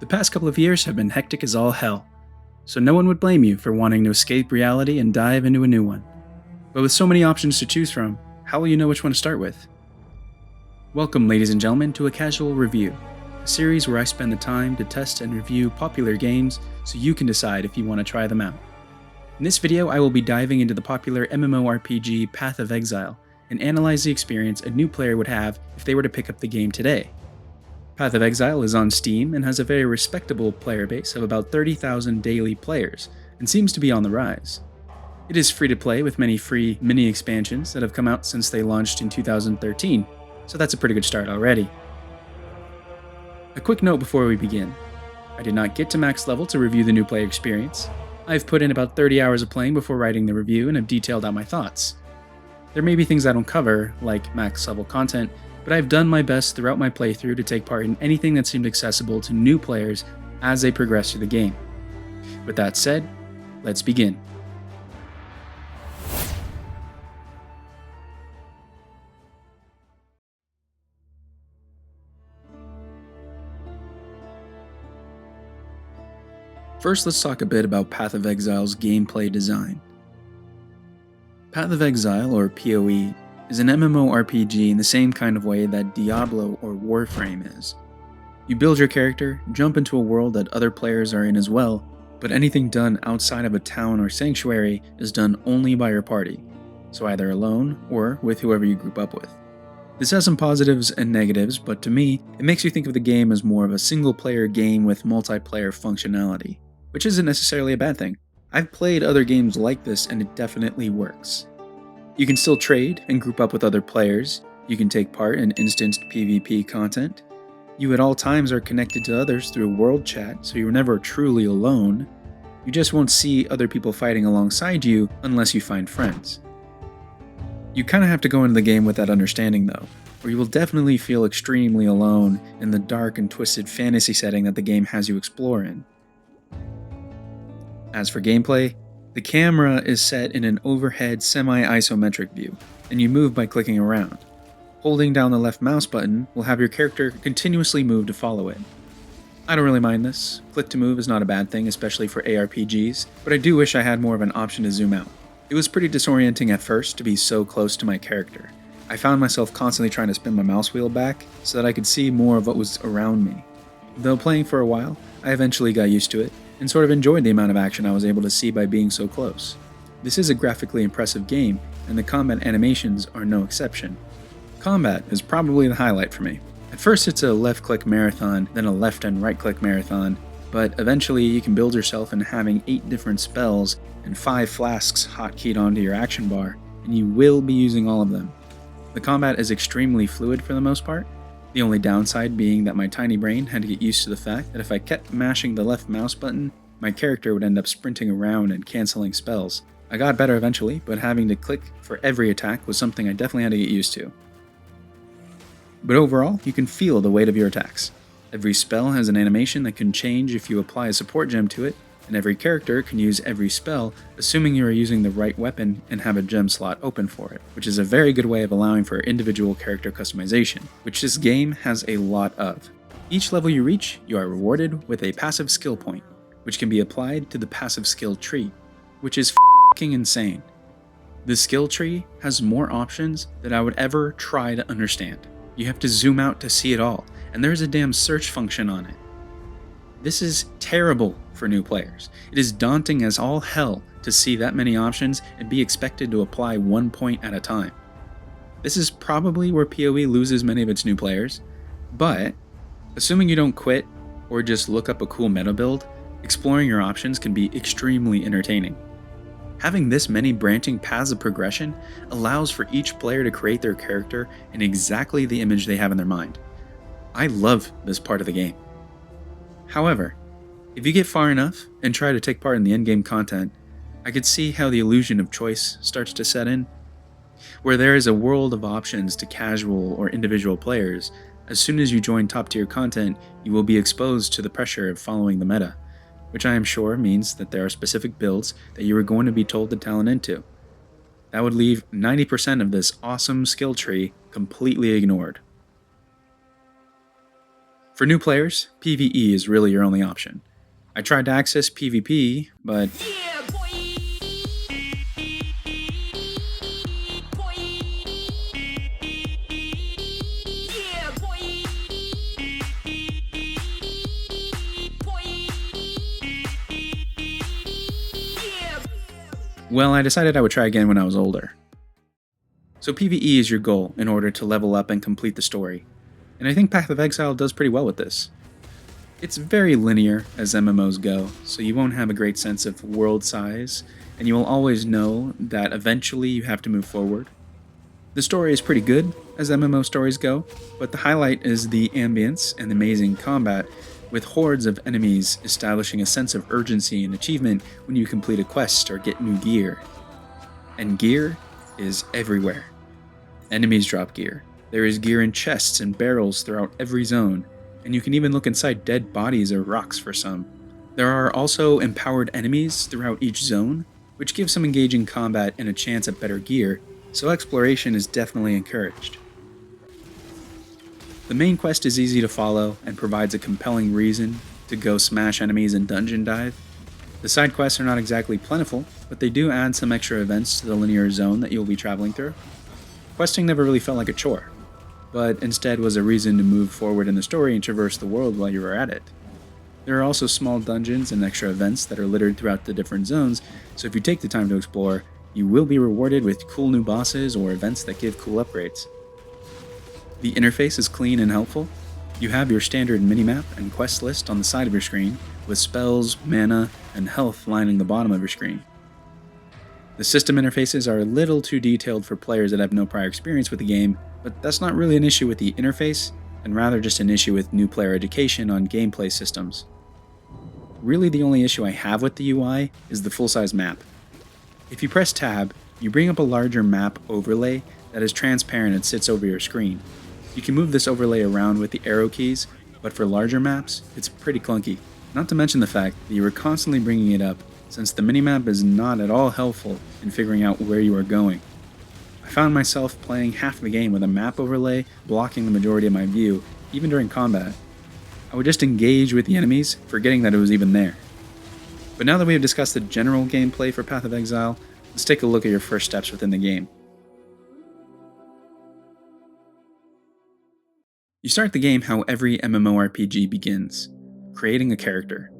The past couple of years have been hectic as all hell, so no one would blame you for wanting to escape reality and dive into a new one. But with so many options to choose from, how will you know which one to start with? Welcome, ladies and gentlemen, to A Casual Review, a series where I spend the time to test and review popular games so you can decide if you want to try them out. In this video, I will be diving into the popular MMORPG Path of Exile and analyze the experience a new player would have if they were to pick up the game today. Path of Exile is on Steam and has a very respectable player base of about 30,000 daily players, and seems to be on the rise. It is free to play with many free mini expansions that have come out since they launched in 2013, so that's a pretty good start already. A quick note before we begin. I did not get to max level to review the new player experience. I've put in about 30 hours of playing before writing the review and have detailed out my thoughts. There may be things I don't cover, like max level content, but I've done my best throughout my playthrough to take part in anything that seemed accessible to new players as they progress through the game. With that said, let's begin. First, let's talk a bit about Path of Exile's gameplay design. Path of Exile, or PoE, is an MMORPG in the same kind of way that Diablo or Warframe is. You build your character, jump into a world that other players are in as well, but anything done outside of a town or sanctuary is done only by your party, so either alone or with whoever you group up with. This has some positives and negatives, but to me, it makes you think of the game as more of a single-player game with multiplayer functionality, which isn't necessarily a bad thing. I've played other games like this and it definitely works. You can still trade and group up with other players, you can take part in instanced PvP content, you at all times are connected to others through world chat, so you're never truly alone, you just won't see other people fighting alongside you unless you find friends. You kinda have to go into the game with that understanding though, or you will definitely feel extremely alone in the dark and twisted fantasy setting that the game has you explore in. As for gameplay, the camera is set in an overhead semi-isometric view, and you move by clicking around. Holding down the left mouse button will have your character continuously move to follow it. I don't really mind this. Click to move is not a bad thing, especially for ARPGs, but I do wish I had more of an option to zoom out. It was pretty disorienting at first to be so close to my character. I found myself constantly trying to spin my mouse wheel back so that I could see more of what was around me. Though playing for a while, I eventually got used to it, and sort of enjoyed the amount of action I was able to see by being so close. This is a graphically impressive game, and the combat animations are no exception. Combat is probably the highlight for me. At first it's a left-click marathon, then a left and right-click marathon, but eventually you can build yourself in having 8 different spells and 5 flasks hotkeyed onto your action bar, and you will be using all of them. The combat is extremely fluid for the most part, the only downside being that my tiny brain had to get used to the fact that if I kept mashing the left mouse button, my character would end up sprinting around and cancelling spells. I got better eventually, but having to click for every attack was something I definitely had to get used to. But overall, you can feel the weight of your attacks. Every spell has an animation that can change if you apply a support gem to it, and every character can use every spell, assuming you are using the right weapon and have a gem slot open for it, which is a very good way of allowing for individual character customization, which this game has a lot of. Each level you reach, you are rewarded with a passive skill point, which can be applied to the passive skill tree, which is f***ing insane. The skill tree has more options than I would ever try to understand. You have to zoom out to see it all, and there's a damn search function on it. This is terrible for new players. It is daunting as all hell to see that many options and be expected to apply one point at a time. This is probably where PoE loses many of its new players, but assuming you don't quit or just look up a cool meta build, exploring your options can be extremely entertaining. Having this many branching paths of progression allows for each player to create their character in exactly the image they have in their mind. I love this part of the game. However, if you get far enough and try to take part in the endgame content, I could see how the illusion of choice starts to set in. Where there is a world of options to casual or individual players, as soon as you join top tier content, you will be exposed to the pressure of following the meta, which I am sure means that there are specific builds that you are going to be told to talent into. That would leave 90% of this awesome skill tree completely ignored. For new players, PvE is really your only option. I tried to access PvP, but well, I decided I would try again when I was older. So PvE is your goal in order to level up and complete the story, and I think Path of Exile does pretty well with this. It's very linear as MMOs go, so you won't have a great sense of world size, and you will always know that eventually you have to move forward. The story is pretty good as MMO stories go, but the highlight is the ambience and amazing combat, with hordes of enemies establishing a sense of urgency and achievement when you complete a quest or get new gear. And gear is everywhere. Enemies drop gear. There is gear in chests and barrels throughout every zone, and you can even look inside dead bodies or rocks for some. There are also empowered enemies throughout each zone, which gives some engaging combat and a chance at better gear, so exploration is definitely encouraged. The main quest is easy to follow and provides a compelling reason to go smash enemies and dungeon dive. The side quests are not exactly plentiful, but they do add some extra events to the linear zone that you'll be traveling through. Questing never really felt like a chore, but instead was a reason to move forward in the story and traverse the world while you were at it. There are also small dungeons and extra events that are littered throughout the different zones, so if you take the time to explore, you will be rewarded with cool new bosses or events that give cool upgrades. The interface is clean and helpful. You have your standard minimap and quest list on the side of your screen, with spells, mana, and health lining the bottom of your screen. The system interfaces are a little too detailed for players that have no prior experience with the game, but that's not really an issue with the interface, and rather just an issue with new player education on gameplay systems. Really the only issue I have with the UI is the full-size map. If you press tab, you bring up a larger map overlay that is transparent and sits over your screen. You can move this overlay around with the arrow keys, but for larger maps, it's pretty clunky. Not to mention the fact that you are constantly bringing it up, since the minimap is not at all helpful in figuring out where you are going. I found myself playing half the game with a map overlay blocking the majority of my view, even during combat. I would just engage with the enemies, forgetting that it was even there. But now that we have discussed the general gameplay for Path of Exile, let's take a look at your first steps within the game. You start the game how every MMORPG begins, creating a character.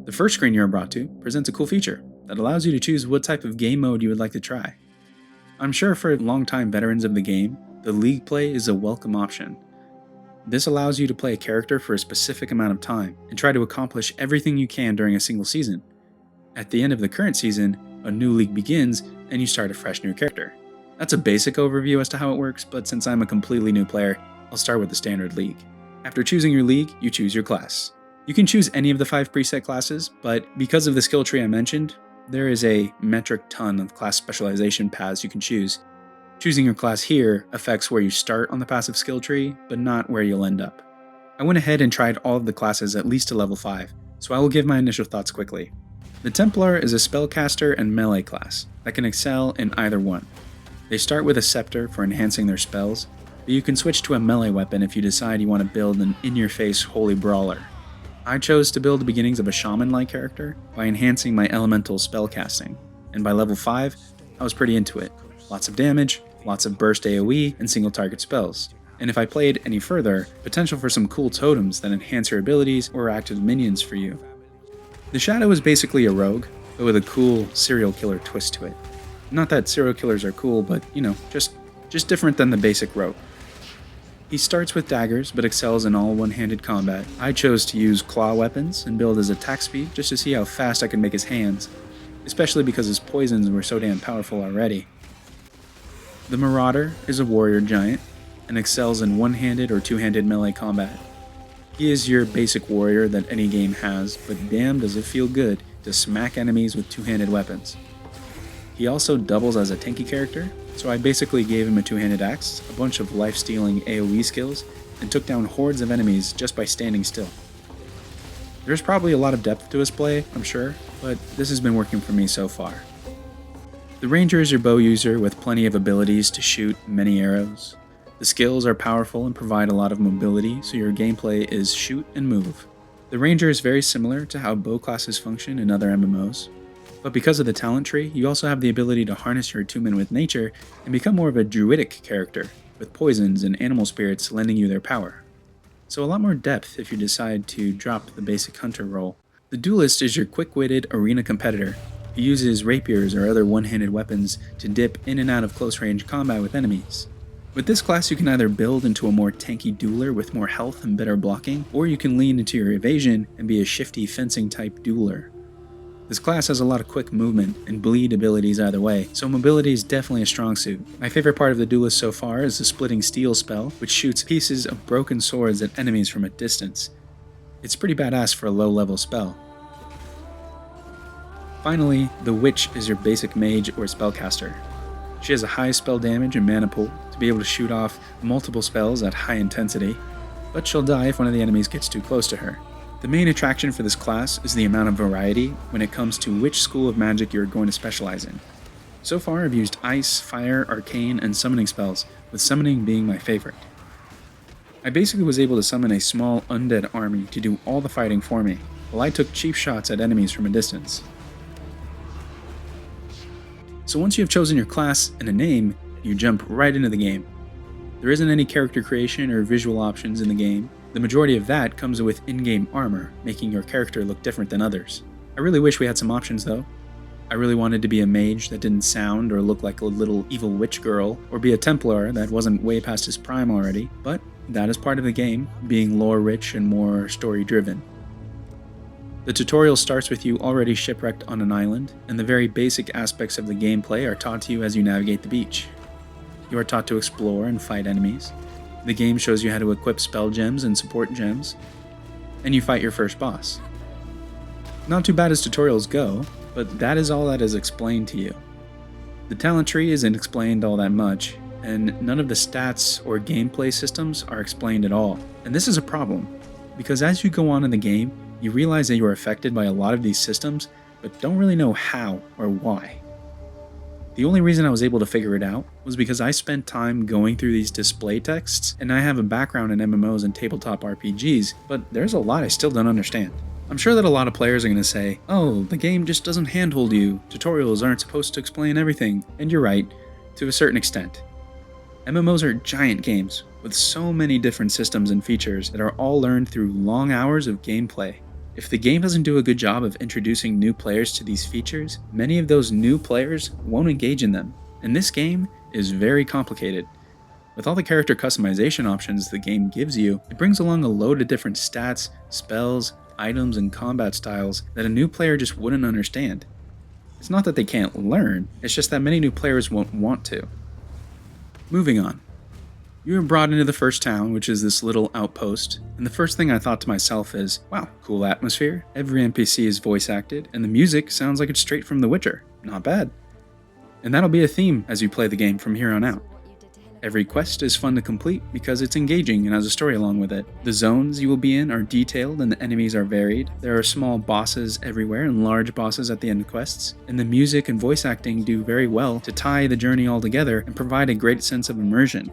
The first screen you are brought to presents a cool feature that allows you to choose what type of game mode you would like to try. I'm sure for longtime veterans of the game, the League play is a welcome option. This allows you to play a character for a specific amount of time and try to accomplish everything you can during a single season. At the end of the current season, a new league begins and you start a fresh new character. That's a basic overview as to how it works, but since I'm a completely new player, I'll start with the standard league. After choosing your league, you choose your class. You can choose any of the 5 preset classes, but because of the skill tree I mentioned, there is a metric ton of class specialization paths you can choose. Choosing your class here affects where you start on the passive skill tree, but not where you'll end up. I went ahead and tried all of the classes at least to level 5, so I will give my initial thoughts quickly. The Templar is a spellcaster and melee class that can excel in either one. They start with a scepter for enhancing their spells, but you can switch to a melee weapon if you decide you want to build an in-your-face holy brawler. I chose to build the beginnings of a shaman-like character by enhancing my elemental spellcasting, and by level 5, I was pretty into it. Lots of damage, lots of burst AoE, and single target spells. And if I played any further, potential for some cool totems that enhance your abilities or act as minions for you. The Shadow is basically a rogue, but with a cool serial killer twist to it. Not that serial killers are cool, but just different than the basic rogue. He starts with daggers, but excels in all one-handed combat. I chose to use claw weapons and build his attack speed just to see how fast I could make his hands, especially because his poisons were so damn powerful already. The Marauder is a warrior giant, and excels in one-handed or two-handed melee combat. He is your basic warrior that any game has, but damn does it feel good to smack enemies with two-handed weapons. He also doubles as a tanky character, so I basically gave him a two-handed axe, a bunch of life-stealing AoE skills, and took down hordes of enemies just by standing still. There's probably a lot of depth to his play, I'm sure, but this has been working for me so far. The Ranger is your bow user with plenty of abilities to shoot many arrows. The The skills are powerful and provide a lot of mobility, so your gameplay is shoot and move. The Ranger is very similar to how bow classes function in other MMOs, but because of the talent tree, you also have the ability to harness your attunement with nature and become more of a druidic character, with poisons and animal spirits lending you their power. So a lot more depth if you decide to drop the basic hunter role. The Duelist is your quick-witted arena competitor who uses rapiers or other one-handed weapons to dip in and out of close-range combat with enemies. With this class, you can either build into a more tanky dueler with more health and better blocking, or you can lean into your evasion and be a shifty fencing-type dueler. This class has a lot of quick movement and bleed abilities either way, so mobility is definitely a strong suit. My favorite part of the Duelist so far is the Splitting Steel spell, which shoots pieces of broken swords at enemies from a distance. It's pretty badass for a low-level spell. Finally, the Witch is your basic mage or spellcaster. She has a high spell damage and mana pool to be able to shoot off multiple spells at high intensity, but she'll die if one of the enemies gets too close to her. The main attraction for this class is the amount of variety when it comes to which school of magic you're going to specialize in. So far I've used ice, fire, arcane, and summoning spells, with summoning being my favorite. I basically was able to summon a small undead army to do all the fighting for me, while I took cheap shots at enemies from a distance. So once you have chosen your class and a name, you jump right into the game. There isn't any character creation or visual options in the game. The majority of that comes with in-game armor, making your character look different than others. I really wish we had some options though. I really wanted to be a mage that didn't sound or look like a little evil witch girl, or be a Templar that wasn't way past his prime already, but that is part of the game, being lore-rich and more story-driven. The tutorial starts with you already shipwrecked on an island, and the very basic aspects of the gameplay are taught to you as you navigate the beach. You are taught to explore and fight enemies. The game shows you how to equip spell gems and support gems, and you fight your first boss. Not too bad as tutorials go, but that is all that is explained to you. The talent tree isn't explained all that much, and none of the stats or gameplay systems are explained at all. And this is a problem, because as you go on in the game, you realize that you are affected by a lot of these systems, but don't really know how or why. The only reason I was able to figure it out was because I spent time going through these display texts, and I have a background in MMOs and tabletop RPGs, but there's a lot I still don't understand. I'm sure that a lot of players are going to say, oh, the game just doesn't handhold you, tutorials aren't supposed to explain everything, and you're right, to a certain extent. MMOs are giant games, with so many different systems and features that are all learned through long hours of gameplay. If the game doesn't do a good job of introducing new players to these features, many of those new players won't engage in them, and this game is very complicated. With all the character customization options the game gives you, it brings along a load of different stats, spells, items, and combat styles that a new player just wouldn't understand. It's not that they can't learn, it's just that many new players won't want to. Moving on. You are brought into the first town, which is this little outpost, and the first thing I thought to myself is, wow, cool atmosphere, every NPC is voice acted, and the music sounds like it's straight from The Witcher. Not bad. And that'll be a theme as you play the game from here on out. Every quest is fun to complete because it's engaging and has a story along with it. The zones you will be in are detailed and the enemies are varied. There are small bosses everywhere and large bosses at the end of quests, and the music and voice acting do very well to tie the journey all together and provide a great sense of immersion.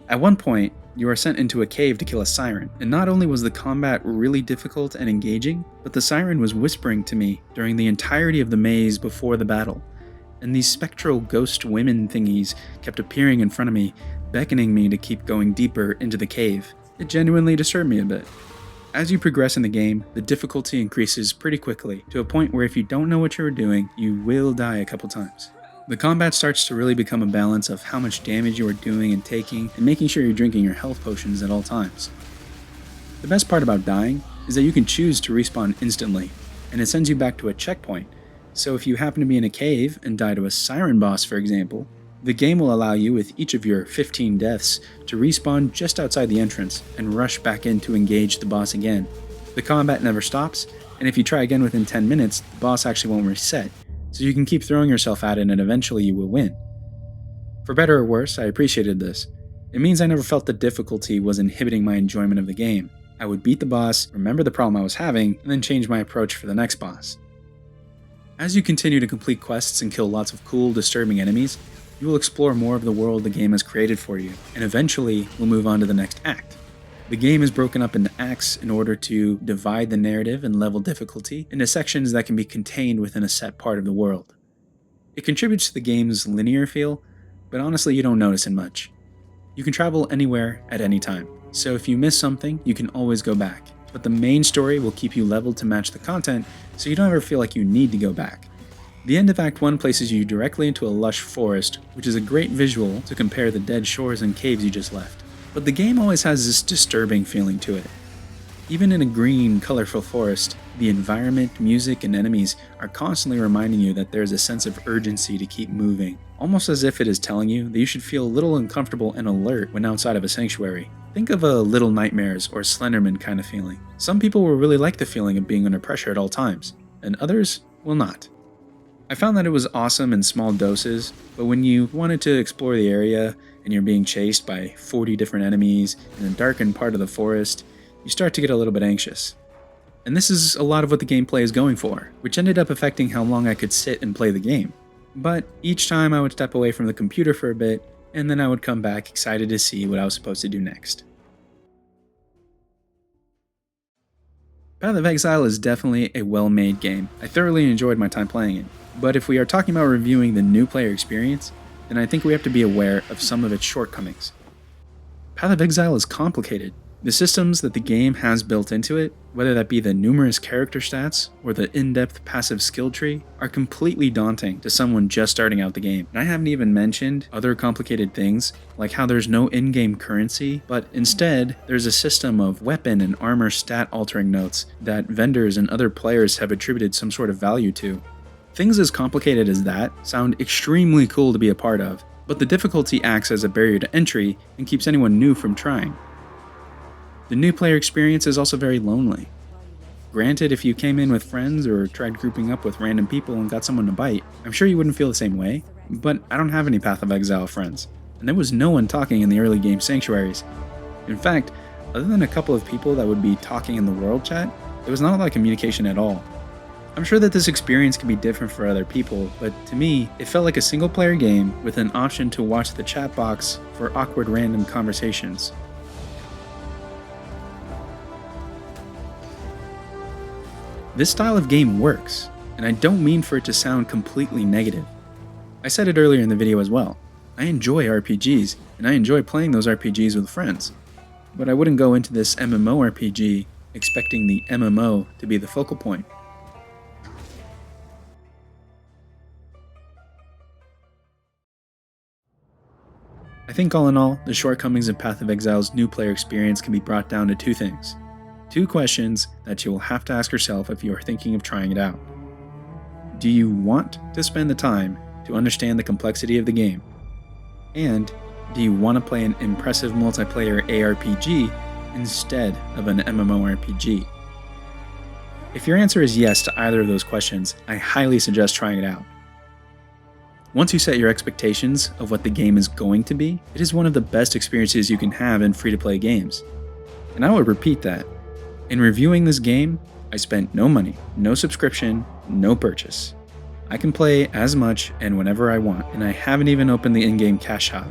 At one point, you are sent into a cave to kill a siren, and not only was the combat really difficult and engaging, but the siren was whispering to me during the entirety of the maze before the battle, and these spectral ghost women thingies kept appearing in front of me, beckoning me to keep going deeper into the cave. It genuinely disturbed me a bit. As you progress in the game, the difficulty increases pretty quickly, to a point where if you don't know what you're doing, you will die a couple times. The combat starts to really become a balance of how much damage you are doing and taking, and making sure you're drinking your health potions at all times. The best part about dying is that you can choose to respawn instantly, and it sends you back to a checkpoint, so if you happen to be in a cave and die to a siren boss, for example, the game will allow you with each of your 15 deaths to respawn just outside the entrance and rush back in to engage the boss again. The combat never stops, and if you try again within 10 minutes, the boss actually won't reset, so you can keep throwing yourself at it and eventually you will win. For better or worse, I appreciated this. It means I never felt the difficulty was inhibiting my enjoyment of the game. I would beat the boss, remember the problem I was having, and then change my approach for the next boss. As you continue to complete quests and kill lots of cool, disturbing enemies, You will explore more of the world the game has created for you, and eventually we'll move on to the next act. The game is broken up into acts in order to divide the narrative and level difficulty into sections that can be contained within a set part of the world. It contributes to the game's linear feel, but honestly you don't notice it much. You can travel anywhere at any time, so if you miss something, you can always go back. But the main story will keep you leveled to match the content, so you don't ever feel like you need to go back. The end of Act 1 places you directly into a lush forest, which is a great visual to compare the dead shores and caves you just left. But the game always has this disturbing feeling to it. Even in a green, colorful forest, the environment, music, and enemies are constantly reminding you that there is a sense of urgency to keep moving, almost as if it is telling you that you should feel a little uncomfortable and alert when outside of a sanctuary. Think of a Little Nightmares or Slenderman kind of feeling. Some people will really like the feeling of being under pressure at all times, and others will not. I found that it was awesome in small doses, but when you wanted to explore the area and you're being chased by 40 different enemies in a darkened part of the forest, you start to get a little bit anxious. And this is a lot of what the gameplay is going for, which ended up affecting how long I could sit and play the game. But each time I would step away from the computer for a bit, and then I would come back excited to see what I was supposed to do next. Path of Exile is definitely a well-made game. I thoroughly enjoyed my time playing it. But if we are talking about reviewing the new player experience, then I think we have to be aware of some of its shortcomings. Path of Exile is complicated. The systems that the game has built into it, whether that be the numerous character stats or the in-depth passive skill tree, are completely daunting to someone just starting out the game. And I haven't even mentioned other complicated things, like how there's no in-game currency, but instead there's a system of weapon and armor stat altering notes that vendors and other players have attributed some sort of value to. Things as complicated as that sound extremely cool to be a part of, but the difficulty acts as a barrier to entry and keeps anyone new from trying. The new player experience is also very lonely. Granted, if you came in with friends or tried grouping up with random people and got someone to bite, I'm sure you wouldn't feel the same way, but I don't have any Path of Exile friends, and there was no one talking in the early game sanctuaries. In fact, other than a couple of people that would be talking in the world chat, there was not a lot of communication at all. I'm sure that this experience can be different for other people, but to me, it felt like a single player game with an option to watch the chat box for awkward random conversations. This style of game works, and I don't mean for it to sound completely negative. I said it earlier in the video as well. I enjoy RPGs, and I enjoy playing those RPGs with friends. But I wouldn't go into this MMORPG expecting the MMO to be the focal point. I think all in all, the shortcomings of Path of Exile's new player experience can be brought down to two things. Two questions that you will have to ask yourself if you are thinking of trying it out. Do you want to spend the time to understand the complexity of the game? And do you want to play an impressive multiplayer ARPG instead of an MMORPG? If your answer is yes to either of those questions, I highly suggest trying it out. Once you set your expectations of what the game is going to be, it is one of the best experiences you can have in free-to-play games. And I would repeat that. In reviewing this game, I spent no money, no subscription, no purchase. I can play as much and whenever I want, and I haven't even opened the in-game cash shop.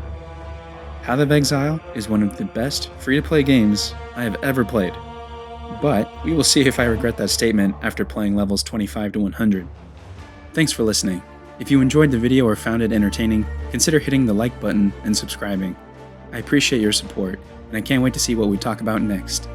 Path of Exile is one of the best free-to-play games I have ever played. But we will see if I regret that statement after playing levels 25 to 100. Thanks for listening. If you enjoyed the video or found it entertaining, consider hitting the like button and subscribing. I appreciate your support, and I can't wait to see what we talk about next.